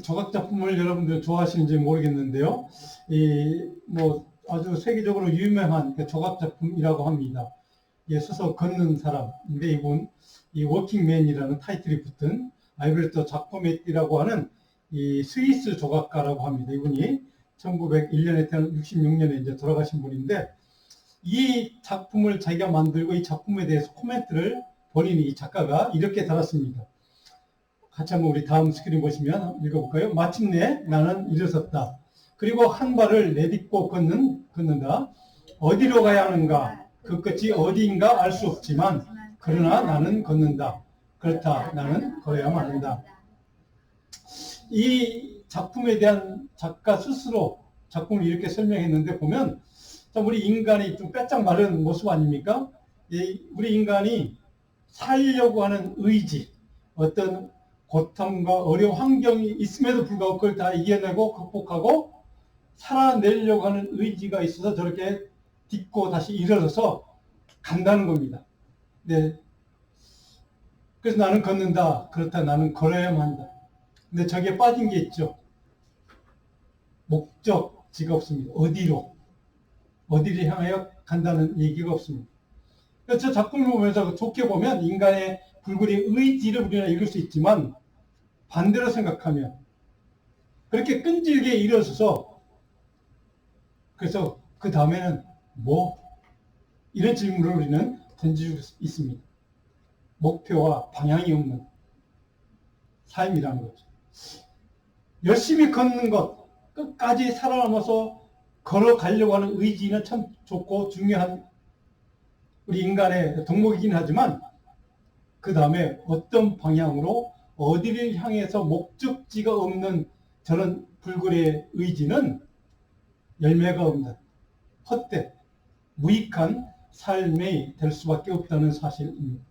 조각 작품을 여러분들 좋아하시는지 모르겠는데요. 아주 세계적으로 유명한 조각 작품이라고 합니다. 서서 걷는 사람인데 이분 이 워킹맨이라는 타이틀이 붙은 알베르토 자코메티라고 하는 이 스위스 조각가라고 합니다. 이분이 1901년에 태어나 66년에 이제 돌아가신 분인데 이 작품을 자기가 만들고 이 작품에 대해서 코멘트를 본인이 이 작가가 이렇게 달았습니다. 같이 한번 우리 다음 스크린 보시면 읽어볼까요? 마침내 나는 일어섰다. 그리고 한 발을 내딛고 걷는다. 어디로 가야 하는가? 그 끝이 어디인가 알 수 없지만 그러나 나는 걷는다. 그렇다. 나는 걸어야만 한다. 이 작품에 대한 작가 스스로 작품을 이렇게 설명했는데 보면 우리 인간이 좀 빼짝 마른 모습 아닙니까? 우리 인간이 살려고 하는 의지, 어떤 고통과 어려운 환경이 있음에도 불구하고 그걸 다 이겨내고 극복하고 살아내려고 하는 의지가 있어서 저렇게 딛고 다시 일어서서 간다는 겁니다. 네. 그래서 나는 걷는다. 그렇다. 나는 걸어야만 한다. 근데 저기에 빠진 게 있죠. 목적지가 없습니다. 어디를 향하여 간다는 얘기가 없습니다. 그래서 저 작품을 보면서 좋게 보면 인간의 불굴의 의지를 우리가 읽을 수 있지만 반대로 생각하면 그렇게 끈질게 일어서서 그래서 그 다음에는 이런 질문을 우리는 던질 수 있습니다. 목표와 방향이 없는 삶이라는 거죠. 열심히 걷는 것, 끝까지 살아남아서 걸어가려고 하는 의지는 참 좋고 중요한 우리 인간의 덕목이긴 하지만 그 다음에 어떤 방향으로 어디를 향해서 목적지가 없는 저런 불굴의 의지는 열매가 없는 헛된 무익한 삶이 될 수밖에 없다는 사실입니다.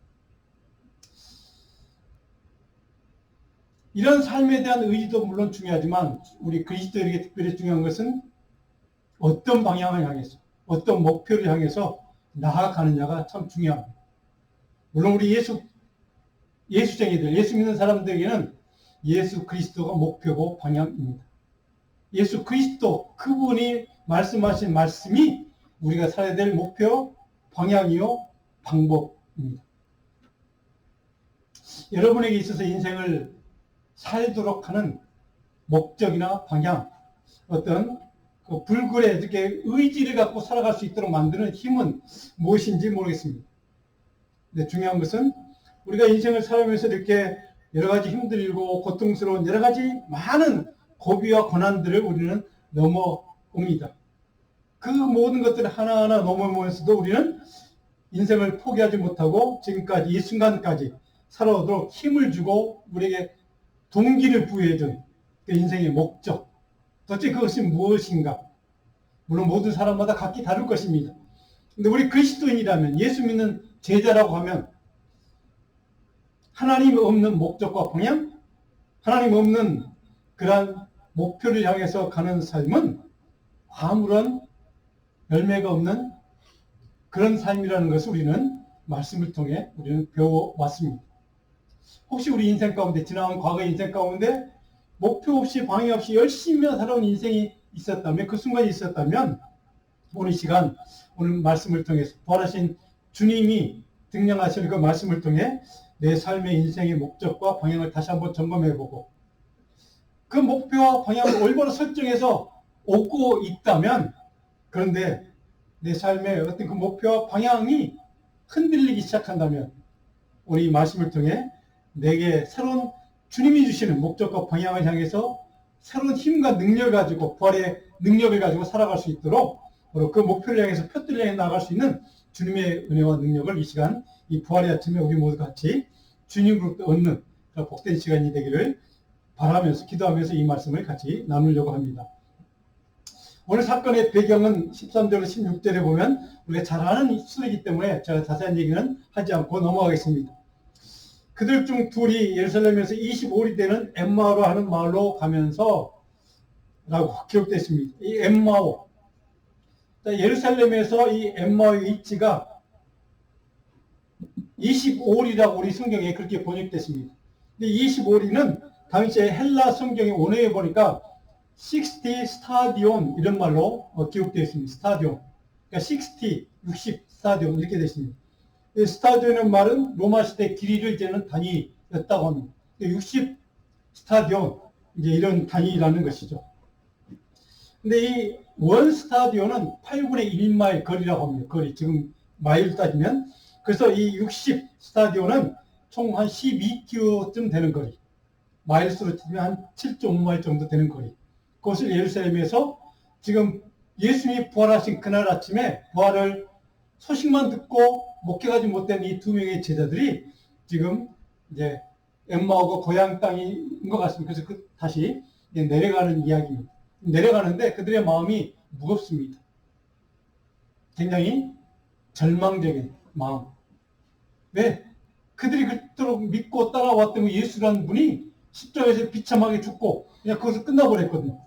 이런 삶에 대한 의지도 물론 중요하지만 우리 그리스도인에게 특별히 중요한 것은 어떤 방향을 향해서 어떤 목표를 향해서 나아가느냐가 참 중요합니다. 물론 우리 예수쟁이들, 예수 믿는 사람들에게는 예수 그리스도가 목표고 방향입니다. 예수 그리스도 그분이 말씀하신 말씀이 우리가 살아야 될 목표, 방향이요, 방법입니다. 여러분에게 있어서 인생을 살도록 하는 목적이나 방향, 어떤 그 불굴의 이렇게 의지를 갖고 살아갈 수 있도록 만드는 힘은 무엇인지 모르겠습니다. 근데 중요한 것은 우리가 인생을 살아가면서 이렇게 여러 가지 힘들고 고통스러운 여러 가지 많은 고비와 고난들을 우리는 넘어옵니다. 그 모든 것들을 하나하나 넘어오면서도 우리는 인생을 포기하지 못하고 지금까지 이 순간까지 살아오도록 힘을 주고 우리에게 동기를 부여해준 그 인생의 목적, 도대체 그것이 무엇인가? 물론 모든 사람마다 각기 다를 것입니다. 근데 우리 그리스도인이라면, 예수 믿는 제자라고 하면 하나님 없는 목적과 방향, 하나님 없는 그러한 목표를 향해서 가는 삶은 아무런 열매가 없는 그런 삶이라는 것을 우리는 말씀을 통해 우리는 배워왔습니다. 혹시 우리 인생 가운데, 지나간 과거의 인생 가운데 목표 없이 방향 없이 열심히 살아온 인생이 있었다면, 그 순간이 있었다면 오늘 시간, 오늘 말씀을 통해서 부활하신 주님이 등장하시는 그 말씀을 통해 내 삶의 인생의 목적과 방향을 다시 한번 점검해보고 그 목표와 방향을 올바로 설정해서 오고 있다면, 그런데 내 삶의 어떤 그 목표와 방향이 흔들리기 시작한다면 우리 말씀을 통해 내게 새로운 주님이 주시는 목적과 방향을 향해서 새로운 힘과 능력을 가지고, 부활의 능력을 가지고 살아갈 수 있도록 그 목표를 향해서 펴들려 나갈 수 있는 주님의 은혜와 능력을 이 시간, 이 부활의 아침에 우리 모두 같이 주님으로부터 얻는 복된 시간이 되기를 바라면서, 기도하면서 이 말씀을 같이 나누려고 합니다. 오늘 사건의 배경은 13절로 16절에 보면 우리가 잘 아는 수이기 때문에 제가 자세한 얘기는 하지 않고 넘어가겠습니다. 그들 중 둘이 예루살렘에서 25일이 되는 엠마오로 하는 마을로 가면서 라고 기록되어 있습니다. 이 엠마오, 예루살렘에서 이 엠마오의 위치가 25일이라고 우리 성경에 그렇게 번역됐습니다. 근데 25일은 당시에 헬라 성경의 원어에 보니까 60 스타디온 이런 말로 기록되어 있습니다. 스타디온. 그러니까 60 스타디온 이렇게 되어 있습니다. 이 스타디온의 말은 로마 시대 길이를 재는 단위였다고 합니다. 60 스타디온 이제 이런 단위라는 것이죠. 근데 이 원 스타디온은 8분의 1마일 거리라고 합니다. 거리 지금 마일 따지면. 그래서 이 60 스타디온은 총 한 12km쯤 되는 거리. 마일수로 치면 한 7.5마일 정도 되는 거리. 그것을 예루살렘에서 지금 예수님이 부활하신 그날 아침에 부활을 소식만 듣고 목격하지 못한 이 두 명의 제자들이 지금 이제 엠마오가 고향 땅인 것 같습니다. 그래서 다시 내려가는 이야기입니다. 내려가는데 그들의 마음이 무겁습니다. 굉장히 절망적인 마음. 왜? 그들이 그토록 믿고 따라왔던 예수라는 분이 십자가에서 비참하게 죽고 그냥 거기서 끝나버렸거든요.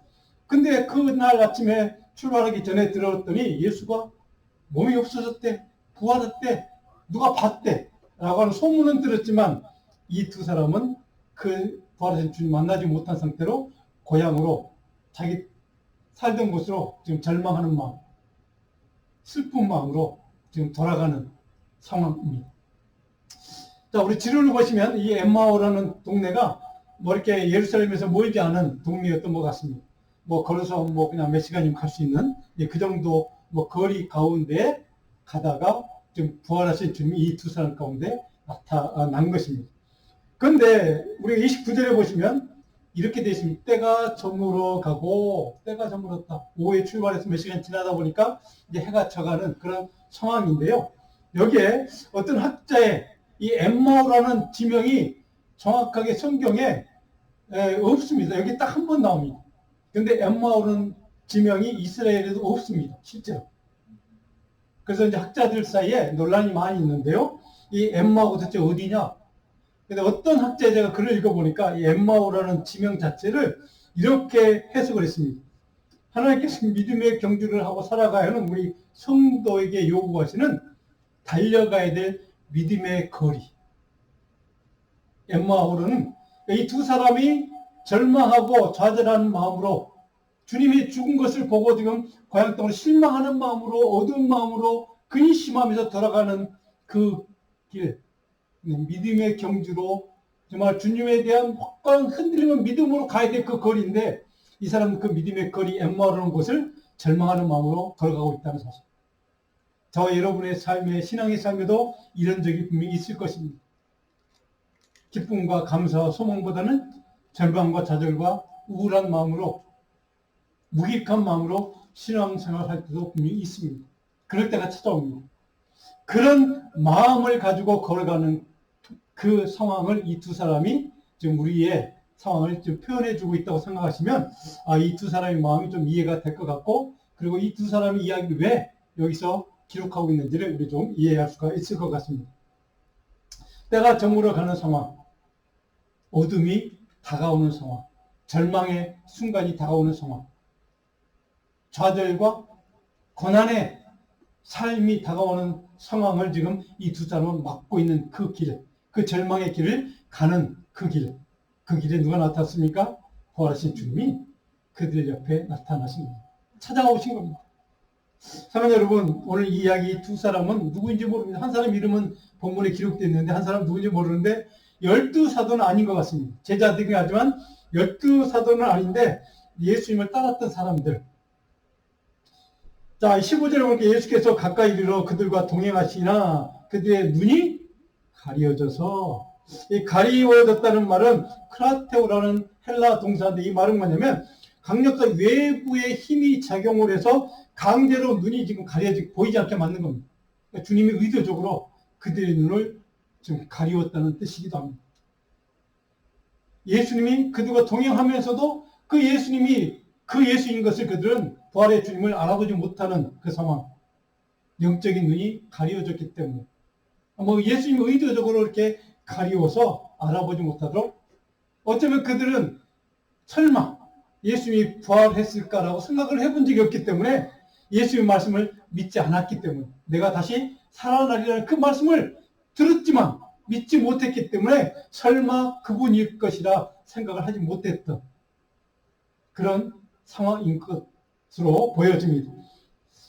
근데 그날 아침에 출발하기 전에 들었더니 예수가 몸이 없어졌대, 부활했대, 누가 봤대 라고 하는 소문은 들었지만 이 두 사람은 그 부활하신 주님 만나지 못한 상태로 고향으로 자기 살던 곳으로 지금 절망하는 마음, 슬픈 마음으로 지금 돌아가는 상황입니다. 자, 우리 지도를 보시면 이 엠마오라는 동네가 뭐 이렇게 예루살렘에서 멀지 않은 동네였던 것 같습니다. 뭐 걸어서 뭐 그냥 몇 시간이면 갈 수 있는 그 정도 뭐 거리 가운데 가다가 지금 부활하신 주님이 이 두 사람 가운데 나타난 것입니다. 그런데 우리가 29절에 보시면 이렇게 되어 있습니다. 때가 저물어 가고, 때가 저물었다. 오후에 출발해서 몇 시간 지나다 보니까 이제 해가 져가는 그런 상황인데요. 여기에 어떤 학자의 이 엠마오라는 지명이 정확하게 성경에 없습니다. 여기 딱 한 번 나옵니다. 근데 엠마오라는 지명이 이스라엘에도 없습니다. 실제로. 그래서 이제 학자들 사이에 논란이 많이 있는데요. 이 엠마오가 도대체 어디냐? 근데 어떤 학자가 글을 읽어보니까 이 엠마오라는 지명 자체를 이렇게 해석을 했습니다. 하나님께서 믿음의 경주를 하고 살아가야 하는 우리 성도에게 요구하시는 달려가야 될 믿음의 거리. 엠마오는 이 두 사람이 절망하고 좌절하는 마음으로 주님이 죽은 것을 보고 지금 고향 땅으로 실망하는 마음으로 어두운 마음으로 근심하면서 돌아가는 그 길, 믿음의 경주로 정말 주님에 대한 확고한 흔들리는 믿음으로 가야 될 그 거리인데 이 사람은 그 믿음의 거리 엠마오라는 곳을 절망하는 마음으로 걸어가고 있다는 사실. 저와 여러분의 삶의 신앙의 삶에도 이런 적이 분명히 있을 것입니다. 기쁨과 감사와 소망보다는 절망과 좌절과 우울한 마음으로 무기력한 마음으로 신앙생활할 때도 분명히 있습니다. 그럴 때가 찾아옵니다. 그런 마음을 가지고 걸어가는 그 상황을 이 두 사람이 지금 우리의 상황을 좀 표현해주고 있다고 생각하시면 이 두 사람의 마음이 좀 이해가 될 것 같고 그리고 이 두 사람의 이야기를 왜 여기서 기록하고 있는지를 우리 좀 이해할 수가 있을 것 같습니다. 때가 저물어 가는 상황, 어둠이 다가오는 상황, 절망의 순간이 다가오는 상황, 좌절과 고난의 삶이 다가오는 상황을 지금 이 두 사람은 막고 있는 그 길, 그 절망의 길을 가는 그 길, 그 길에 누가 나타났습니까? 부활하신 주님이 그들 옆에 나타나신 겁니다. 찾아오신 겁니다. 사랑하는 여러분, 오늘 이 이야기 두 사람은 누구인지 모릅니다. 한 사람 이름은 본문에 기록되어 있는데 한 사람 누구인지 모르는데 12사도는 아닌 것 같습니다. 제자들이긴 하지만 12사도는 아닌데 예수님을 따랐던 사람들. 자, 15절에 보니까 예수께서 가까이 이르러 그들과 동행하시나 그들의 눈이 가려져서 이 가리워졌다는 말은 크라테오라는 헬라 동사인데 이 말은 뭐냐면 강력한 외부의 힘이 작용을 해서 강제로 눈이 지금 가려지고 보이지 않게 만든 겁니다. 그러니까 주님이 의도적으로 그들의 눈을 지금 가리웠다는 뜻이기도 합니다. 예수님이 그들과 동행하면서도 그 예수님이 그 예수인 것을 그들은 부활의 주님을 알아보지 못하는 그 상황. 영적인 눈이 가리워졌기 때문에. 뭐 예수님이 의도적으로 이렇게 가리워서 알아보지 못하도록 어쩌면 그들은 설마 예수님이 부활했을까라고 생각을 해본 적이 없기 때문에 예수님의 말씀을 믿지 않았기 때문에 내가 다시 살아나리라는 그 말씀을 들었지만 믿지 못했기 때문에 설마 그분일 것이라 생각을 하지 못했던 그런 상황인 것으로 보여집니다.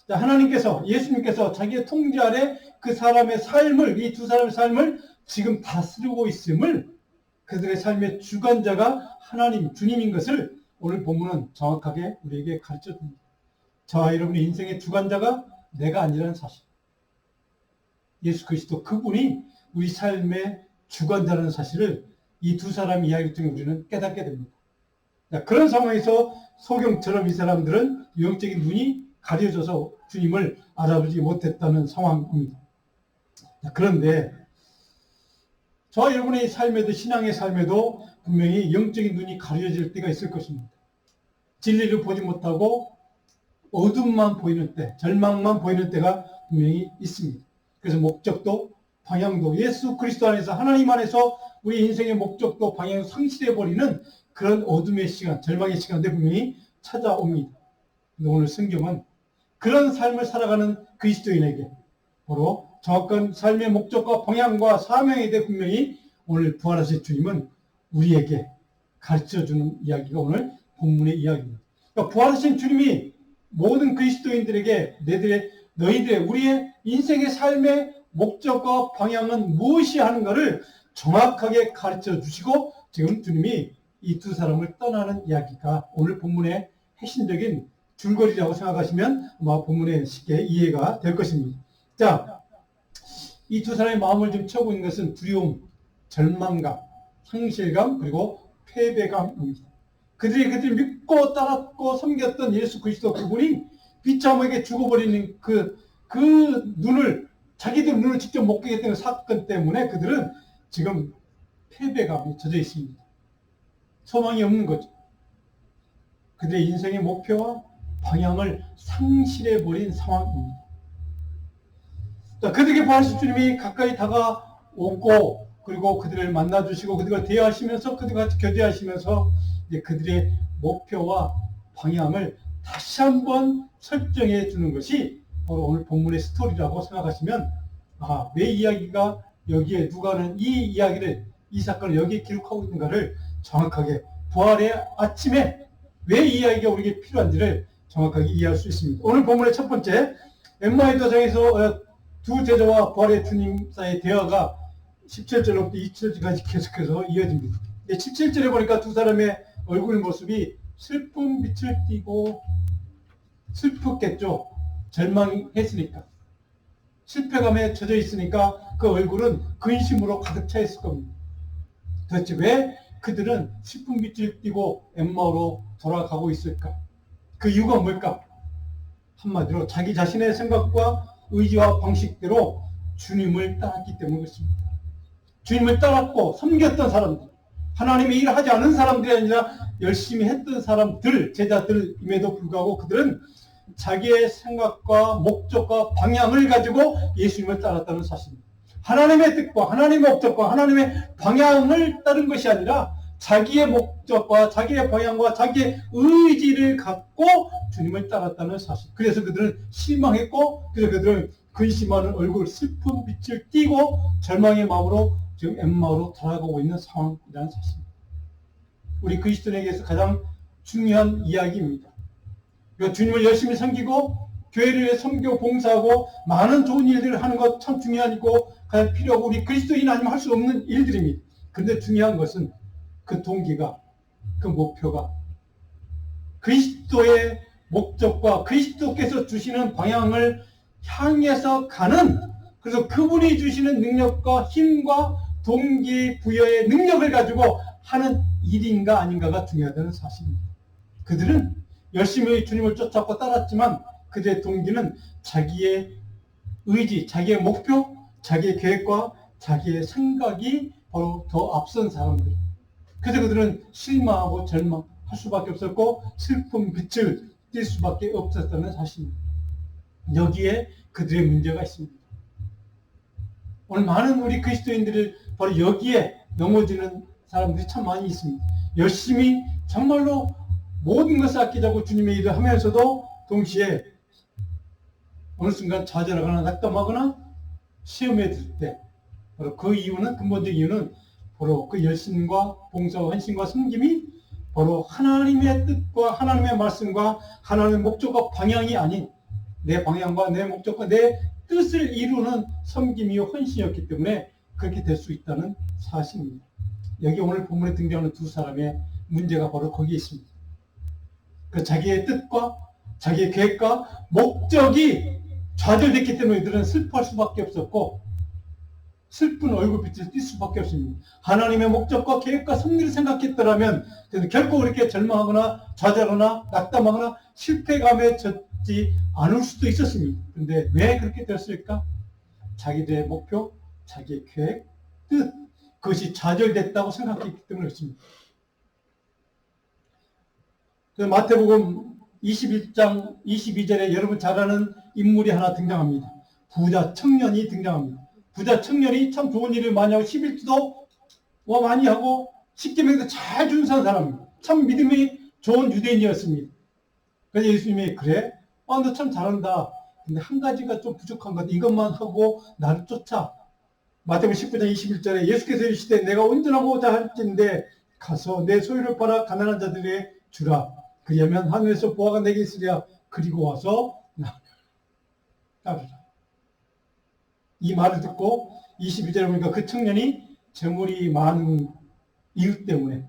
하나님께서, 예수님께서 자기의 통제 아래 그 사람의 삶을, 이 두 사람의 삶을 지금 다스리고 있음을, 그들의 삶의 주관자가 하나님, 주님인 것을 오늘 본문은 정확하게 우리에게 가르쳐 줍니다. 저와 여러분의 인생의 주관자가 내가 아니라는 사실. 예수 그리스도 그분이 우리 삶의 주관자라는 사실을 이 두 사람의 이야기 중에 우리는 깨닫게 됩니다. 그런 상황에서 소경처럼 이 사람들은 영적인 눈이 가려져서 주님을 알아보지 못했다는 상황입니다. 그런데 저와 여러분의 삶에도, 신앙의 삶에도 분명히 영적인 눈이 가려질 때가 있을 것입니다. 진리를 보지 못하고 어둠만 보이는 때, 절망만 보이는 때가 분명히 있습니다. 그래서 목적도, 방향도, 예수 그리스도 안에서, 하나님 안에서 우리 인생의 목적도, 방향을 상실해버리는 그런 어둠의 시간, 절망의 시간들 분명히 찾아옵니다. 근데 오늘 성경은 그런 삶을 살아가는 그리스도인에게 바로 정확한 삶의 목적과 방향과 사명에 대해 분명히 오늘 부활하신 주님은 우리에게 가르쳐주는 이야기가 오늘 본문의 이야기입니다. 그러니까 부활하신 주님이 모든 그리스도인들에게 너희들의 우리의 인생의 삶의 목적과 방향은 무엇이 하는가를 정확하게 가르쳐 주시고 지금 주님이 이 두 사람을 떠나는 이야기가 오늘 본문의 핵심적인 줄거리라고 생각하시면 아마 본문에 쉽게 이해가 될 것입니다. 자, 이 두 사람의 마음을 지금 채우고 있는 것은 두려움, 절망감, 상실감, 그리고 패배감입니다. 그들이 믿고 따랐고 섬겼던 예수 그리스도 그분이 비참하게 죽어버리는 그 눈을, 자기들 눈을 직접 못 보게 된 사건 때문에 그들은 지금 패배감에 젖어 있습니다. 소망이 없는 거죠. 그들의 인생의 목표와 방향을 상실해버린 상황입니다. 그들에게 부활하신 주님이 가까이 다가오고 그리고 그들을 만나주시고 그들과 대화하시면서 그들과 같이 교제하시면서 이제 그들의 목표와 방향을 다시 한번 설정해 주는 것이 바로 오늘 본문의 스토리라고 생각하시면 왜 이야기가 여기에 누가는 이 이야기를, 이 사건을 여기에 기록하고 있는가를 정확하게 부활의 아침에 왜 이 이야기가 우리에게 필요한지를 정확하게 이해할 수 있습니다. 오늘 본문의 첫 번째 엠마오의 도장에서 두 제자와 부활의 주님 사이의 대화가 17절부터 27절까지 계속해서 이어집니다. 17절에 보니까 두 사람의 얼굴 모습이 슬픈 빛을 띠고 슬펐겠죠. 절망했으니까. 실패감에 젖어 있으니까 그 얼굴은 근심으로 가득 차 있을 겁니다. 도대체 왜 그들은 슬픈 빛을 띠고 엠마오로 돌아가고 있을까? 그 이유가 뭘까? 한마디로 자기 자신의 생각과 의지와 방식대로 주님을 따랐기 때문인 것입니다. 주님을 따랐고 섬겼던 사람들, 하나님의 일을 하지 않은 사람들이 아니라 열심히 했던 사람들, 제자들임에도 불구하고 그들은 자기의 생각과 목적과 방향을 가지고 예수님을 따랐다는 사실입니다. 하나님의 뜻과 하나님의 목적과 하나님의 방향을 따른 것이 아니라 자기의 목적과 자기의 방향과 자기의 의지를 갖고 주님을 따랐다는 사실. 그래서 그들은 실망했고, 그래서 그들은 근심하는 얼굴, 슬픈 빛을 띠고 절망의 마음으로 지금 엠마오로 돌아가고 있는 상황이라는 사실입니다. 우리 그리스도인에게서 가장 중요한 이야기입니다. 그러니까 주님을 열심히 섬기고 교회를 위해 섬기고 봉사하고 많은 좋은 일들을 하는 것 참 중요하고 가장 필요하고 우리 그리스도인 아니면 할 수 없는 일들입니다. 그런데 중요한 것은 그 동기가, 그 목표가 그리스도의 목적과 그리스도께서 주시는 방향을 향해서 가는, 그래서 그분이 주시는 능력과 힘과 동기 부여의 능력을 가지고 하는 일인가 아닌가가 중요하다는 사실입니다. 그들은 열심히 주님을 쫓았고 따랐지만 그들의 동기는 자기의 의지, 자기의 목표, 자기의 계획과 자기의 생각이 바로 더 앞선 사람들. 그래서 그들은 실망하고 절망할 수밖에 없었고 슬픈 빛을 띌 수밖에 없었다는 사실입니다. 여기에 그들의 문제가 있습니다. 오늘 많은 우리 그리스도인들을 바로 여기에 넘어지는 사람들이 참 많이 있습니다. 열심히 정말로 모든 것을 아끼자고 주님의 일을 하면서도 동시에 어느 순간 좌절하거나 낙담하거나 시험에 들 때, 바로 그 이유는, 근본적 이유는 바로 그 열심과 봉사와 헌신과 섬김이 바로 하나님의 뜻과 하나님의 말씀과 하나님의 목적과 방향이 아닌 내 방향과 내 목적과 내 뜻을 이루는 섬김이요 헌신이었기 때문에 그렇게 될 수 있다는 사실입니다. 여기 오늘 본문에 등장하는 두 사람의 문제가 바로 거기에 있습니다. 그 자기의 뜻과 자기의 계획과 목적이 좌절됐기 때문에 이들은 슬퍼할 수밖에 없었고 슬픈 얼굴빛을 띌 수밖에 없습니다. 하나님의 목적과 계획과 섭리를 생각했더라면 결코 그렇게 절망하거나 좌절하거나 낙담하거나 실패감에 젖지 않을 수도 있었습니다. 그런데 왜 그렇게 됐을까? 자기들의 목표, 자기의 계획, 뜻, 그것이 좌절됐다고 생각했기 때문에 그렇습니다. 마태복음 21장 22절에 여러분 잘 아는 인물이 하나 등장합니다. 부자 청년이 등장합니다. 부자 청년이 참 좋은 일을 많이 하고 11조도 많이 하고 십계명도 잘 준수한 사람입니다. 참 믿음이 좋은 유대인이었습니다. 그래서 예수님이 그래? 너 참 잘한다. 근데 한 가지가 좀 부족한 것 같아. 이것만 하고 나를 쫓아. 마태복음 19장 21절에 예수께서 이르시되 내가 온전하고자 할진대 가서 내 소유를 팔아 가난한 자들에게 주라. 그리하면 하늘에서 보화가 내게 있으랴. 그리고 와서 나를 따르라. 이 말을 듣고 22절에 보니까 그 청년이 재물이 많은 이유 때문에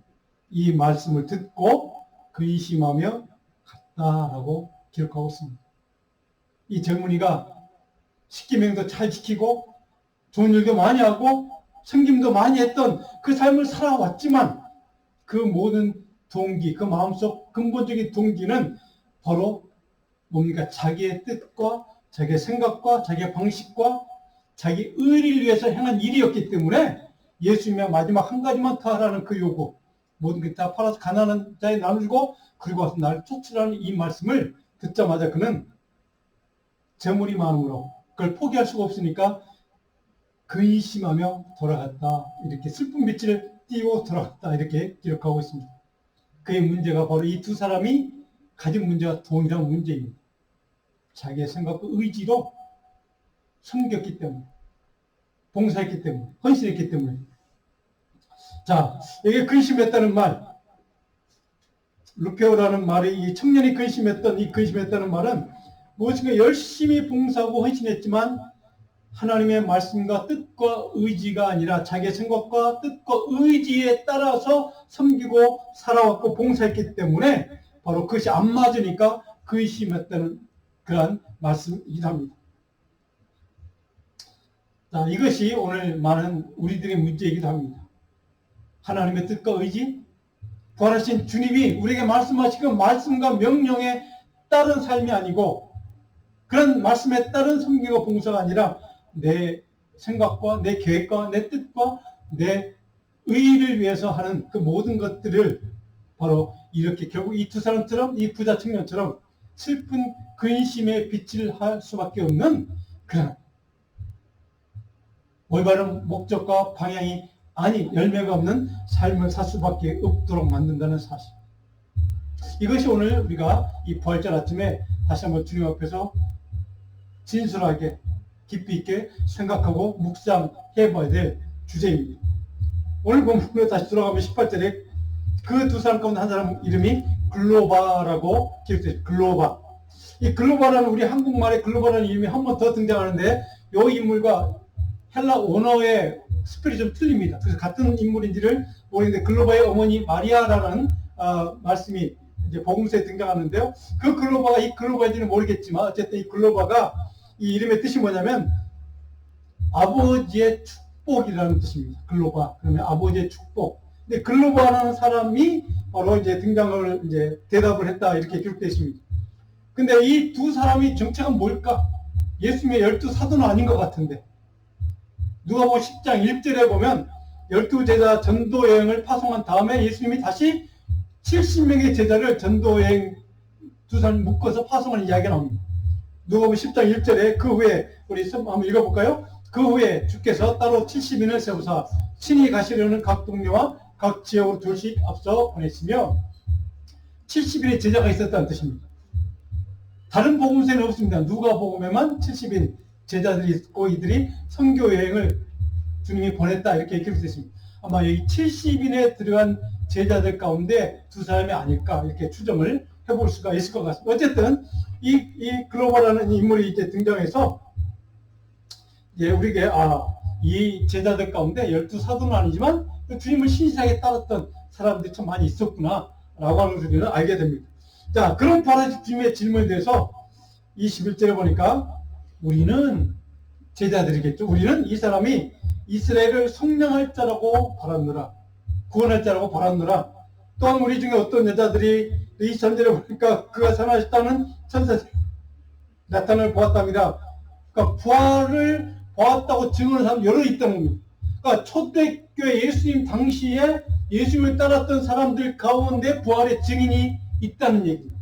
이 말씀을 듣고 근심하며 갔다라고 기록하고 있습니다. 이 젊은이가 십계명도 잘 지키고 좋은 일도 많이 하고 섬김도 많이 했던 그 삶을 살아왔지만 그 모든 동기, 그 마음속 근본적인 동기는 바로 뭡니까? 자기의 뜻과 자기의 생각과 자기의 방식과 자기 의리를 위해서 행한 일이었기 때문에 예수님의 마지막 한 가지만 더 하라는 그 요구, 모든 게 다 팔아서 가난한 자에 나눠주고 그리고 와서 나를 쫓으라는 이 말씀을 듣자마자 그는 재물이 많음으로 그걸 포기할 수가 없으니까 근심하며 돌아갔다. 이렇게 슬픈 빛을 띄고 돌아갔다. 이렇게 기록하고 있습니다. 그의 문제가 바로 이 두 사람이 가진 문제와 동일한 문제입니다. 자기의 생각과 의지로 섬겼기 때문에, 봉사했기 때문에, 헌신했기 때문에. 자, 이게 근심했다는 말, 루페오라는 말이 이 청년이 근심했다는 말은 무엇인가 열심히 봉사하고 헌신했지만 하나님의 말씀과 뜻과 의지가 아니라 자기의 생각과 뜻과 의지에 따라서 섬기고 살아왔고 봉사했기 때문에 바로 그것이 안 맞으니까 근심했다는 그러한 말씀이기도 합니다. 자, 이것이 오늘 많은 우리들의 문제이기도 합니다. 하나님의 뜻과 의지, 부활하신 주님이 우리에게 말씀하신 그 말씀과 명령에 따른 삶이 아니고 그런 말씀에 따른 섬기고 봉사가 아니라 내 생각과 내 계획과 내 뜻과 내 의의를 위해서 하는 그 모든 것들을 바로 이렇게 결국 이 두 사람처럼 이 부자 청년처럼 슬픈 근심의 빛을 할 수밖에 없는 그런 올바른 목적과 방향이 아닌 열매가 없는 삶을 살 수밖에 없도록 만든다는 사실. 이것이 오늘 우리가 이 부활절 아침에 다시 한번 주님 앞에서 진솔하게 깊이 있게 생각하고 묵상해 봐야 될 주제입니다. 오늘 본문에 다시 돌아가면 18절에 그 두 사람 가운데 한 사람 이름이 글로바라고 기록되어 있습니다. 글로바. 이 글로바라는 우리 한국말의 글로바라는 이름이 한 번 더 등장하는데 이 인물과 헬라 원어의 스펠이 좀 틀립니다. 그래서 같은 인물인지를 모르겠는데 글로바의 어머니 마리아라는 말씀이 이제 복음서에 등장하는데요. 그 글로바가 이 글로바인지는 모르겠지만 어쨌든 이 글로바가 이 이름의 뜻이 뭐냐면 아버지의 축복이라는 뜻입니다. 글로바. 그러면 아버지의 축복. 근데 글로바라는 사람이 바로 이제 등장을 이제 대답을 했다 이렇게 기록되어 있습니다. 근데 이 두 사람이 정체가 뭘까? 예수님의 12사도는 아닌 것 같은데. 누가복음 10장 1절에 보면 12제자 전도여행을 파송한 다음에 예수님이 다시 70명의 제자를 전도여행 두 사람 묶어서 파송하는 이야기가 나옵니다. 누가복음 10장 1절에 그 후에 우리 한번 읽어볼까요? 그 후에 주께서 따로 70인을 세우사 친히 가시려는 각 동네와 각 지역으로 둘씩 앞서 보내시며 70인의 제자가 있었다는 뜻입니다. 다른 복음서에는 없습니다. 누가복음에만 70인 제자들이 있고 이들이 선교 여행을 주님이 보냈다 이렇게 기록되어 있습니다. 아마 여기 70인에 들어간 제자들 가운데 두 사람이 아닐까 이렇게 추정을 해볼 수가 있을 것 같습니다. 어쨌든 이 글로버라는 인물이 이제 등장해서 우리에게 이 제자들 가운데 12사도는 아니지만 주님을 신실하게 따랐던 사람들이 참 많이 있었구나 라고 하는 것을 우리는 알게 됩니다. 자, 그런 바로 주님의 질문에 대해서 21절에 보니까 우리는 제자들이겠죠. 우리는 이 사람이 이스라엘을 성령할 자라고 바랐노라. 구원할 자라고 바랐노라. 또한 우리 중에 어떤 여자들이 23절에 보니까 그가 살아나셨다는 천사 나타남을 보았답니다. 그러니까 부활을 보았다고 증언하는 사람 여러 있다는 겁니다. 그러니까 초대교회 예수님 당시에 예수님을 따랐던 사람들 가운데 부활의 증인이 있다는 얘기입니다.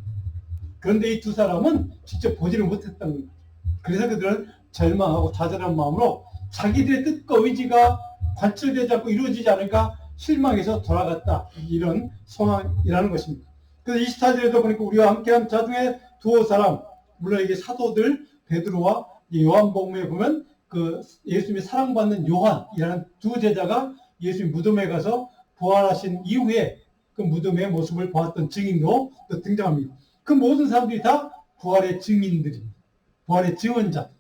그런데 이 두 사람은 직접 보지를 못했다는 겁니다. 그래서 그들은 절망하고 좌절한 마음으로 자기들의 뜻과 의지가 관철되지 않고 이루어지지 않을까 실망해서 돌아갔다. 이런 상황이라는 것입니다. 그래서 24절에도 보니까 우리와 함께한 자 중에 두어 사람, 물론 이게 사도들 베드로와 요한복음에 보면 그 예수님이 사랑받는 요한이라는 두 제자가 예수님 무덤에 가서 부활하신 이후에 그 무덤의 모습을 보았던 증인도 또 등장합니다. 그 모든 사람들이 다 부활의 증인들입니다. 부활의 증언자.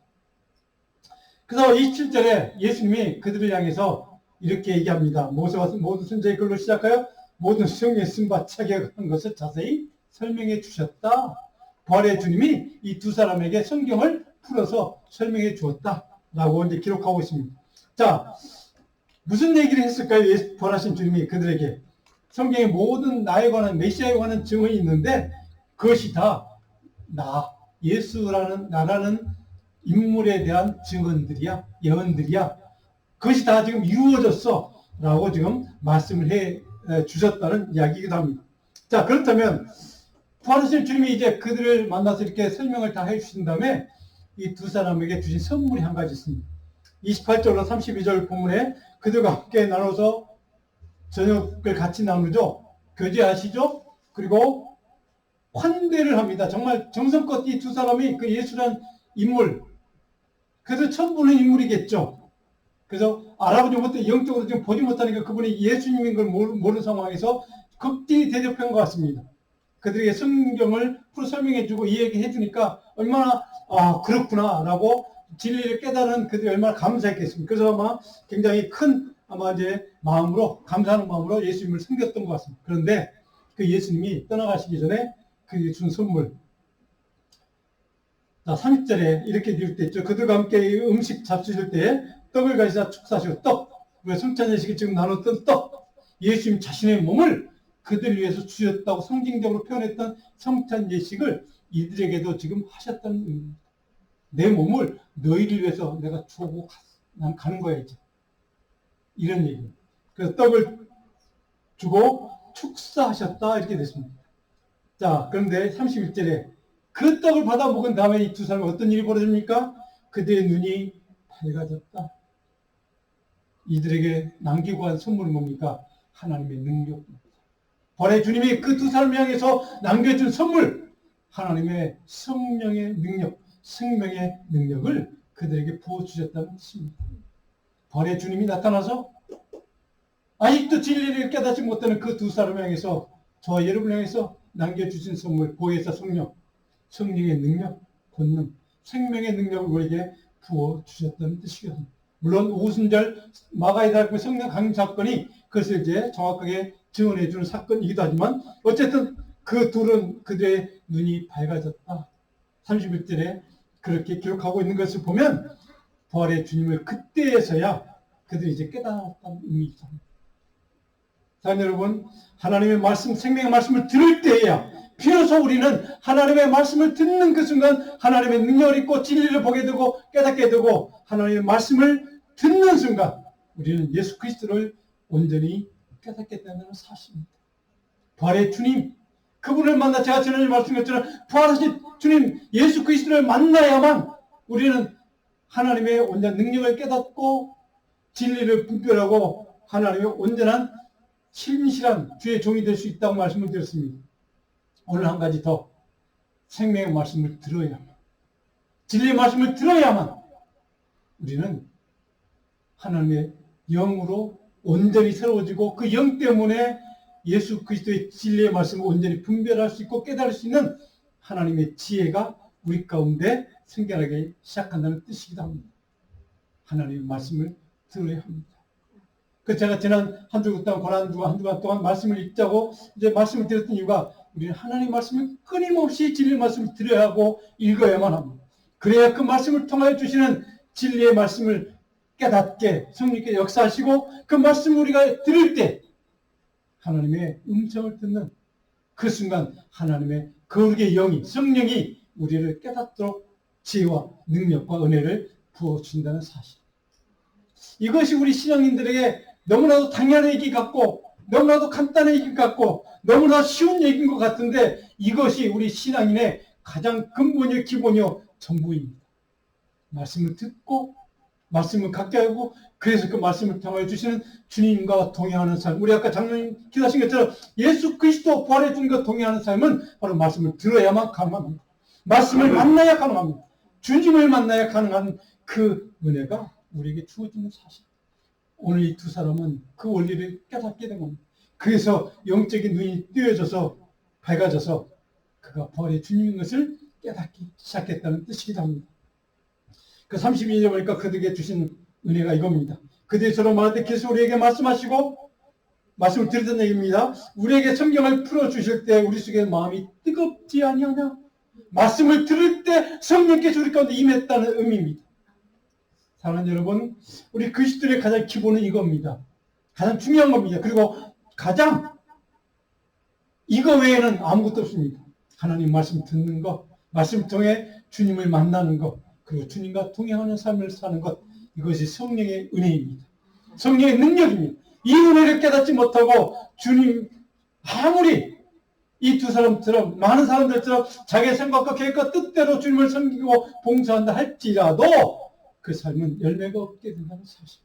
그래서 27절에 예수님이 그들을 향해서 이렇게 얘기합니다. 모세와 모든 선지자의 글로 시작하여 모든 성경에 쓴바 착약한 것을 자세히 설명해 주셨다. 부활의 주님이 이 두 사람에게 성경을 풀어서 설명해 주었다라고 이제 기록하고 있습니다. 자, 무슨 얘기를 했을까요? 부활하신 주님이 그들에게 성경에 모든 나에 관한 메시아에 관한 증언이 있는데 그것이 다 예수라는 나라는 인물에 대한 증언들이야, 예언들이야. 그것이 다 지금 이루어졌어 라고 지금 말씀을 해 주셨다는 이야기이기도 합니다. 자, 그렇다면 부활하신 주님이 이제 그들을 만나서 이렇게 설명을 다 해주신 다음에 이 두 사람에게 주신 선물이 한 가지 있습니다. 28절로 32절 본문에 그들과 함께 나눠서 저녁을 같이 나누죠. 교제하시죠. 그리고 환대를 합니다. 정말 정성껏 이 두 사람이 그 예수란 인물, 그래서 처음 보는 인물이겠죠. 그래서 알아보지 못해 영적으로 지금 보지 못하니까 그분이 예수님인 걸 모르는 상황에서 극진히 대접한 것 같습니다. 그들에게 성경을 풀어 설명해주고 이야기해주니까 얼마나 그렇구나 라고 진리를 깨달은 그들이 얼마나 감사했겠습니까. 그래서 아마 굉장히 큰 이제 마음으로 감사하는 마음으로 예수님을 섬겼던 것 같습니다. 그런데 그 예수님이 떠나가시기 전에 그에게 준 선물. 자, 30절에 이렇게 되어 있죠. 그들과 함께 음식 잡수실 때 떡을 가지사 축사하시고 떡, 우리가 성찬예식에 지금 나눴던 떡, 예수님 자신의 몸을 그들 위해서 주셨다고 상징적으로 표현했던 성찬예식을 이들에게도 지금 하셨다는 의미입니다. 내 몸을 너희를 위해서 내가 주고 난 가는 거야 이제. 이런 얘기입니다. 그래서 떡을 주고 축사하셨다 이렇게 됐습니다. 자, 그런데 31절에 그 떡을 받아 먹은 다음에 이 두 사람은 어떤 일이 벌어집니까? 그들의 눈이 밝아졌다. 이들에게 남기고 간 선물은 뭡니까? 하나님의 능력입니다. 부활의 주님이 그 두 사람을 향해서 남겨준 선물, 하나님의 성령의 능력, 생명의 능력을 그들에게 부어주셨다는 뜻입니다. 부활의 주님이 나타나서 아직도 진리를 깨닫지 못하는 그 두 사람을 향해서 저와 여러분을 향해서 남겨주신 선물, 보혜사 성령, 성령의 능력, 권능, 생명의 능력을 우리에게 부어주셨다는 뜻이거든요. 물론 오순절 마가에 달고 성령 강림 사건이 그것을 이제 정확하게 증언해주는 사건이기도 하지만 어쨌든 그 둘은 그들의 눈이 밝아졌다. 31절에 그렇게 기록하고 있는 것을 보면 부활의 주님을 그때에서야 그들이 이제 깨달았다는 의미이죠. 자, 여러분, 하나님의 말씀, 생명의 말씀을 들을 때에야 비로소 우리는 하나님의 말씀을 듣는 그 순간 하나님의 능력을 입고 진리를 보게 되고 깨닫게 되고 하나님의 말씀을 듣는 순간 우리는 예수 그리스도를 온전히 깨닫게 된다는 사실입니다. 부활의 주님, 그분을 만나 제가 지난주에 말씀드렸지만 부활하신 주님 예수 그리스도를 만나야만 우리는 하나님의 온전한 능력을 깨닫고 진리를 분별하고 하나님의 온전한 신실한 주의 종이 될 수 있다고 말씀을 드렸습니다. 오늘 한 가지 더 생명의 말씀을 들어야만, 진리의 말씀을 들어야만 우리는 하나님의 영으로 온전히 새로워지고 그 영 때문에 예수 그리스도의 진리의 말씀을 온전히 분별할 수 있고 깨달을 수 있는 하나님의 지혜가 우리 가운데 생겨나기 시작한다는 뜻이기도 합니다. 하나님의 말씀을 들어야 합니다. 그 제가 지난 한 주 동안 고난주가 한 주간 동안 말씀을 읽자고 이제 말씀을 드렸던 이유가 우리는 하나님의 말씀을 끊임없이 진리의 말씀을 들어야 하고 읽어야만 합니다. 그래야 그 말씀을 통하여 주시는 진리의 말씀을 깨닫게 성령께 역사하시고 그 말씀을 우리가 들을 때 하나님의 음성을 듣는 그 순간 하나님의 거룩의 영이 성령이 우리를 깨닫도록 지혜와 능력과 은혜를 부어준다는 사실. 이것이 우리 신앙인들에게 너무나도 당연한 얘기 같고 너무나도 간단한 얘기 같고 너무나 쉬운 얘기인 것 같은데 이것이 우리 신앙인의 가장 근본이요 기본이요 전부입니다. 말씀을 듣고 말씀을 갖게 하고 그래서 그 말씀을 통하여 주시는 주님과 동행하는 삶. 우리 아까 장로님 기도하신 것처럼 예수 그리스도 부활의 주님과 동행하는 삶은 바로 말씀을 들어야만 가능합니다. 말씀을 만나야 가능합니다. 주님을 만나야 가능한 그 은혜가 우리에게 주어지는 사실. 오늘 이 두 사람은 그 원리를 깨닫게 된 겁니다. 그래서 영적인 눈이 뜨여져서 밝아져서 그가 부활의 주님인 것을 깨닫기 시작했다는 뜻이기도 합니다. 그 32절 보니까 그들에게 주신 은혜가 이겁니다. 그들이 서로 말할 때 계속 우리에게 말씀하시고 말씀을 드리던 얘기입니다. 우리에게 성경을 풀어주실 때 우리 속에 마음이 뜨겁지 아니하냐. 말씀을 들을 때 성령께서 우리 가운데 임했다는 의미입니다. 사랑하는 여러분, 우리 그리스도인의 가장 기본은 이겁니다. 가장 중요한 겁니다. 그리고 가장 이거 외에는 아무것도 없습니다. 하나님 말씀 듣는 것, 말씀 통해 주님을 만나는 것, 그리고 주님과 동행하는 삶을 사는 것, 이것이 성령의 은혜입니다. 성령의 능력입니다. 이 은혜를 깨닫지 못하고 주님 아무리 이 두 사람처럼 많은 사람들처럼 자기의 생각과 계획과 뜻대로 주님을 섬기고 봉사한다 할지라도 그 삶은 열매가 없게 된다는 사실.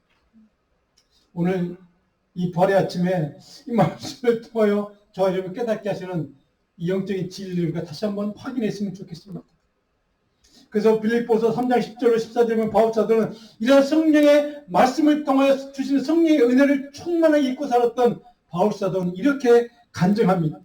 오늘 이 부활의 아침에 이 말씀을 통하여 저와 여러분 깨닫게 하시는 이 영적인 진리를 다시 한번 확인했으면 좋겠습니다. 그래서 빌립보서 3장 10절로 14절에 보면 바울사도는 이런 성령의 말씀을 통하여 주시는 성령의 은혜를 충만하게 잊고 살았던 바울사도는 이렇게 간증합니다.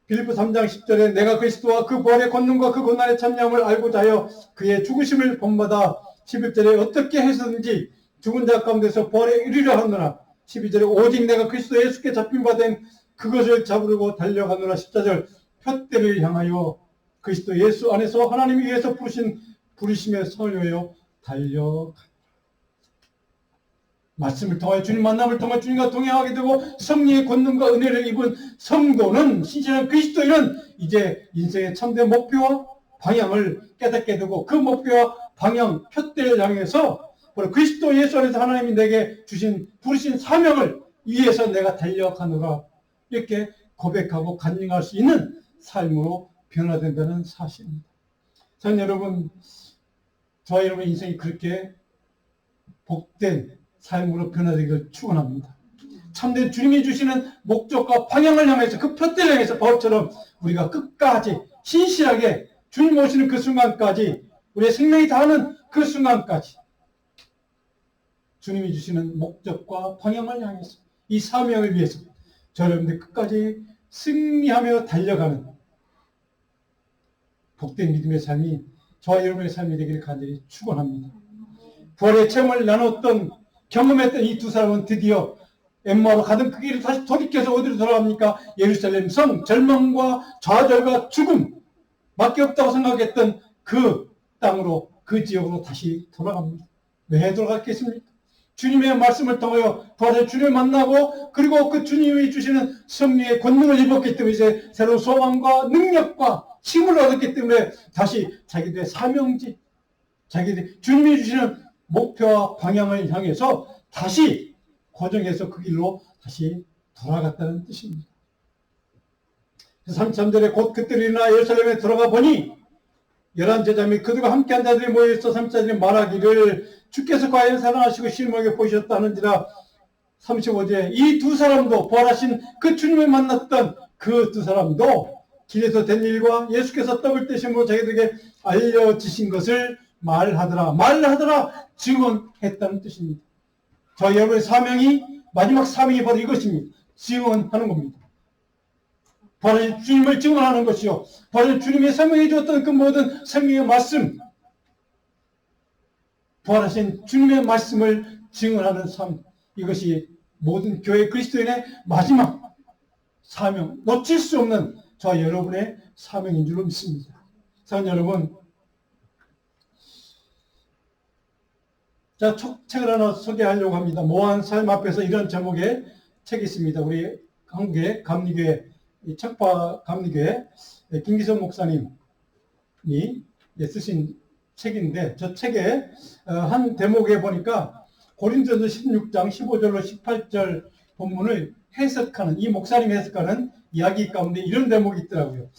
빌립보 3장 10절에 내가 그리스도와 그 부활의 권능과 그 고난의 참여함을 알고자 하여 그의 죽으심을 본받아 11절에 어떻게 해서든지 죽은 자 가운데서 부활에 이르려 하노라. 12절에 오직 내가 그리스도 예수께 잡힌 바 된 그것을 잡으려고 달려가노라. 14절 표대를 향하여 그리스도 예수 안에서 하나님이 위해서 부르심에 설려여 달려가노라. 말씀을 통하여 주님 만남을 통해 주님과 동행하게 되고 성령의 권능과 은혜를 입은 성도는 신실한 그리스도인은 이제 인생의 참된 목표와 방향을 깨닫게 되고 그 목표와 방향 표대를 향해서 바로 그리스도 예수 안에서 하나님이 내게 부르신 사명을 위해서 내가 달려가노라 이렇게 고백하고 간증할 수 있는 삶으로 변화된다는 사실입니다. 자, 여러분, 저와 여러분의 인생이 그렇게 복된 삶으로 변화되기를 축원합니다. 참된 주님이 주시는 목적과 방향을 향해서 그 표대를 향해서 바울처럼 우리가 끝까지 신실하게 주님 오시는 그 순간까지 우리의 생명이 다하는 그 순간까지 주님이 주시는 목적과 방향을 향해서 이 사명을 위해서 저 여러분들 끝까지 승리하며 달려가는 복된 믿음의 삶이 저와 여러분의 삶이 되기를 간절히 축원합니다. 부활의 체험을 나눴던 경험했던 이 두 사람은 드디어 엠마오로 가던 그 길을 다시 돌이켜서 어디로 돌아갑니까? 예루살렘 성, 절망과 좌절과 죽음 밖에 없다고 생각했던 그 땅으로 그 지역으로 다시 돌아갑니다. 왜 돌아갔겠습니까? 주님의 말씀을 통하여 부활의 주님을 만나고 그리고 그 주님이 주시는 성령의 권능을 입었기 때문에 이제 새로운 소망과 능력과 힘을 얻었기 때문에 다시 자기들의 사명지, 자기들 주님이 주시는 목표와 방향을 향해서 다시 고정해서 그 길로 다시 돌아갔다는 뜻입니다. 33절에 곧 그때로 일어나 예루살렘에 들어가 보니 11제자 및 그들과 함께한 자들이 모여있어 3제자들이 말하기를 주께서 과연 사랑하시고 실목에 보이셨다 하는지라. 35절에 이 두 사람도 부활하신 그 주님을 만났던 그 두 사람도 길에서 된 일과 예수께서 떡을 떼심으로 자기들에게 알려주신 것을 말하더라 증언했다는 뜻입니다. 저희 여러분의 사명이 마지막 사명이 바로 이것입니다. 증언하는 겁니다. 바로 주님을 증언하는 것이요. 바로 주님이 설명해 주었던 그 모든 생명의 말씀, 부활하신 주님의 말씀을 증언하는 삶, 이것이 모든 교회 그리스도인의 마지막 사명, 놓칠 수 없는 저와 여러분의 사명인 줄로 믿습니다. 사랑하는 여러분, 자, 책을 하나 소개하려고 합니다. 모한 삶 앞에서 이런 제목의 책이 있습니다. 우리 한국의 감리교회, 척파 감리교회 김기성 목사님이 쓰신 책인데, 저 책의 한 대목에 보니까 고린도서 16장 15절로 18절 본문을 해석하는, 이 목사님이 해석하는 이야기 가운데 이런 대목이 있더라고요.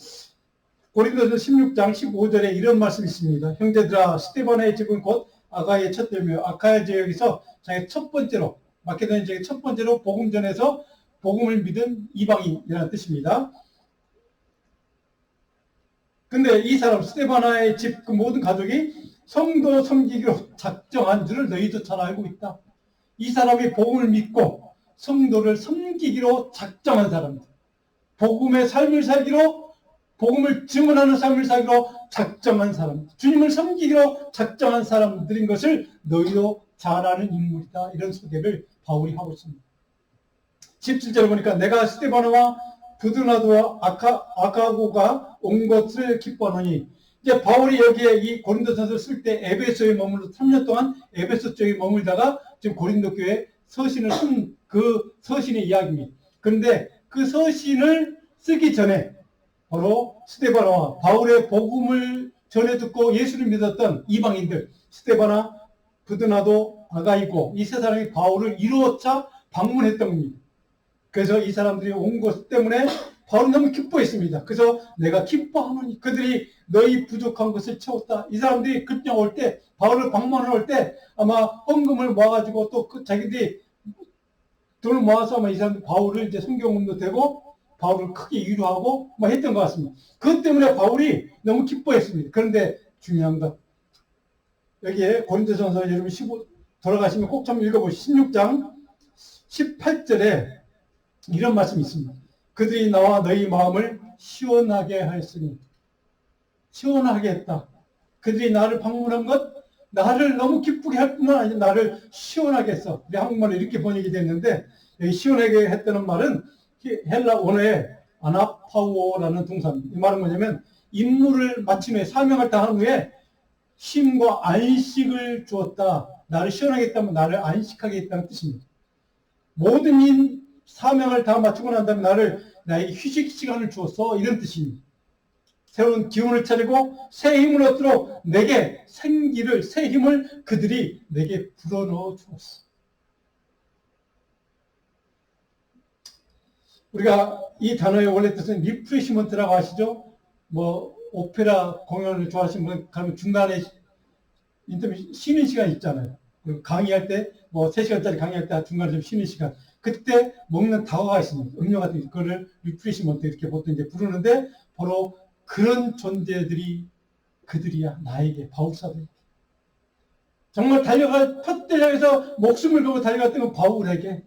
고린도서 16장 15절에 이런 말씀이 있습니다. 형제들아, 스데반의 집은 곧 아가야의 첫 ter며 아카야 지역에서 자기 첫 번째로, 마케도니아 지역의 첫 번째로 복음 전해서 복음을 믿은 이방인이라는 뜻입니다. 근데 이 사람 스데바나의 집 그 모든 가족이 성도 섬기기로 작정한 줄을 너희도 잘 알고 있다. 이 사람이 복음을 믿고 성도를 섬기기로 작정한 사람들, 복음의 삶을 살기로, 복음을 증언하는 삶을 살기로 작정한 사람, 주님을 섬기기로 작정한 사람들인 것을 너희도 잘 아는 인물이다. 이런 소개를 바울이 하고 있습니다. 17절에 보니까 내가 스데바나와 부드나도와 아가고가 온 것을 기뻐하노니, 이제 바울이 여기에 이 고린도전서를 쓸 때 에베소에 머물러 3년 동안 에베소 쪽에 머물다가 지금 고린도 교회에 서신을 쓴 그 서신의 이야기입니다. 그런데 그 서신을 쓰기 전에 바로 스데바나와 바울의 복음을 전해 듣고 예수를 믿었던 이방인들, 스데바나, 부드나도, 아가이고, 이 세 사람이 바울을 1호차 방문했던 겁니다. 그래서 이 사람들이 온 것 때문에 바울은 너무 기뻐했습니다. 그래서 내가 기뻐하노니 그들이 너희 부족한 것을 채웠다. 이 사람들이 그냥 올 때, 바울을 방문하러 올 때 아마 헌금을 모아가지고 또 그 자기들이 돈을 모아서 아마 이 사람들 바울을 이제 성경음도 되고 바울을 크게 위로하고 뭐 했던 것 같습니다. 그것 때문에 바울이 너무 기뻐했습니다. 그런데 중요한 것, 여기에 고린도전서 여러분 15 돌아가시면 꼭 좀 읽어보시죠. 16장 18절에 이런 말씀이 있습니다. 그들이 나와 너희 마음을 시원하게 하였으니, 시원하게 했다. 그들이 나를 방문한 것, 나를 너무 기쁘게 할 뿐만 아니라 나를 시원하게 했어. 우리 한국말로 이렇게 번역이 됐는데, 여기 시원하게 했다는 말은 헬라 원어의 아나파우어라는 동사입니다. 이 말은 뭐냐면 임무를 마친 후에, 사명을 다한 후에 쉼과 안식을 주었다. 나를 시원하게 했다면 나를 안식하게 했다는 뜻입니다. 모든 일 사명을 다 마치고 난 다음에 나에게 휴식 시간을 주었어. 이런 뜻입니다. 새로운 기운을 차리고 새 힘을 얻도록 내게 생기를, 새 힘을 그들이 내게 불어넣어 주었어. 우리가 이 단어의 원래 뜻은 리프레시먼트라고 하시죠. 뭐 오페라 공연을 좋아하시는 분 가면 중간에 인터뷰 쉬는 시간 있잖아요. 그리고 강의할 때 뭐 3시간짜리 강의할 때 중간에 좀 쉬는 시간. 그때 먹는 다과가 있습니다. 음료 같은 거, 그거를 리프레시먼트 이렇게 보통 이제 부르는데, 바로 그런 존재들이 그들이야. 나에게, 바울사도에게. 정말 푯대 향해서 목숨을 걸고 달려갔던 건 바울에게.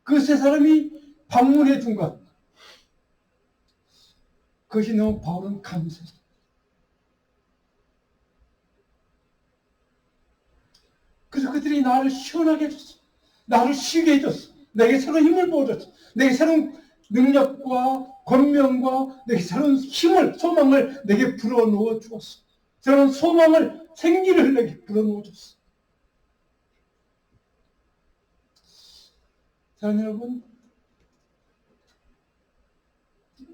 그 세 사람이 방문해 준 것. 그것이 너무 바울은 감사했어요. 그래서 그들이 나를 시원하게 해줬어. 나를 쉬게 해줬어. 내게 새로운 힘을 부어줬어. 내게 새로운 능력과 권명과 내게 새로운 힘을, 소망을 내게 불어넣어 주었어. 새로운 소망을, 생기를 내게 불어넣어 줬어. 사랑하는 여러분,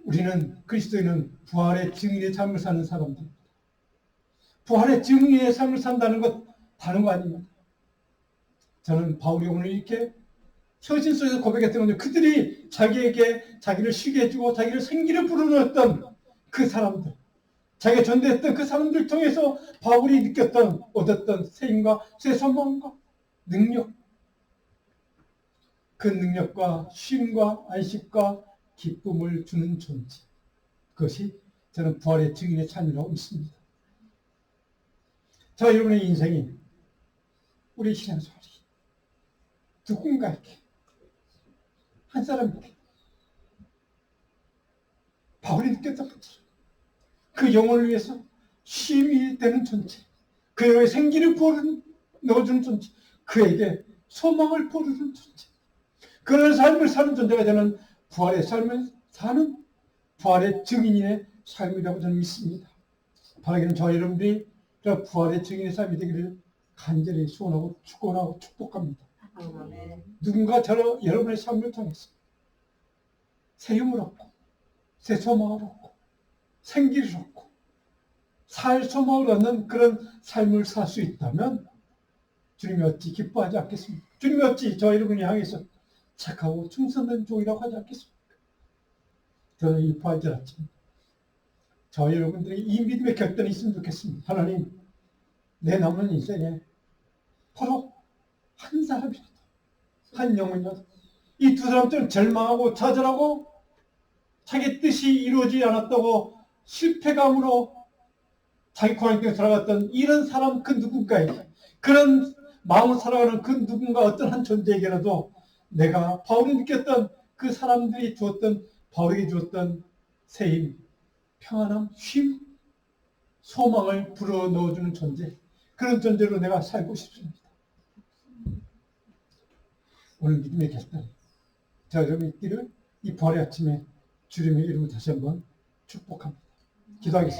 우리는, 그리스도인은 부활의 증인의 삶을 사는 사람들입니다. 부활의 증인의 삶을 산다는 것 다른 거 아닙니다. 저는 바울이 오늘 이렇게 서신 속에서 고백했던 건데, 그들이 자기에게 자기를 쉬게 해주고 자기를 생기를 불어넣었던 그 사람들, 자기가 전도했던 그 사람들 통해서 바울이 느꼈던, 얻었던 새 힘과 새 소망과 능력, 그 능력과 쉼과 안식과 기쁨을 주는 존재, 그것이 저는 부활의 증인의 삶이라고 믿습니다. 저 여러분의 인생이, 우리 신앙생활이 누군가에게, 한 사람에게 바울이 느꼈던 것처럼 그 영혼을 위해서 쉼이 되는 존재, 그에게 생기를 넣어주는 존재, 그에게 소망을 부어주는 존재, 그런 삶을 사는 존재가 되는 부활의 삶을 사는 부활의 증인의 삶이라고 저는 믿습니다. 바라기는 저와 여러분들이 저 부활의 증인의 삶이 되기를 간절히 소원하고 축원하고 축복합니다. 누군가 여러분의 삶을 통해서 새 힘을 얻고 새 소망을 얻고 생기를 얻고 살 소망을 얻는 그런 삶을 살 수 있다면 주님이 어찌 기뻐하지 않겠습니까? 주님이 어찌 저 여러분이 향해서 착하고 충성된 종이라고 하지 않겠습니까? 저는 이 부활절 아침 저 여러분들이 이 믿음의 결단이 있으면 좋겠습니다. 하나님, 내 남은 인생에 바로 한 사람이라도, 한 영혼이라도 이 두 사람처럼 절망하고 좌절하고 자기 뜻이 이루어지지 않았다고 실패감으로 자기 고향 땅에 살아갔던 이런 사람 그 누군가에게, 그런 마음을 살아가는 그 누군가 어떤 한 존재에게라도 내가 바울이 느꼈던 그 사람들이 주었던, 바울에게 주었던 새 힘, 평안함, 쉼, 소망을 불어넣어주는 존재, 그런 존재로 내가 살고 싶습니다. 오늘 믿음의 결단, 자, 여러분 있기를 이 부활의 아침에 주님의 이름을 다시 한번 축복합니다. 기도하겠습니다.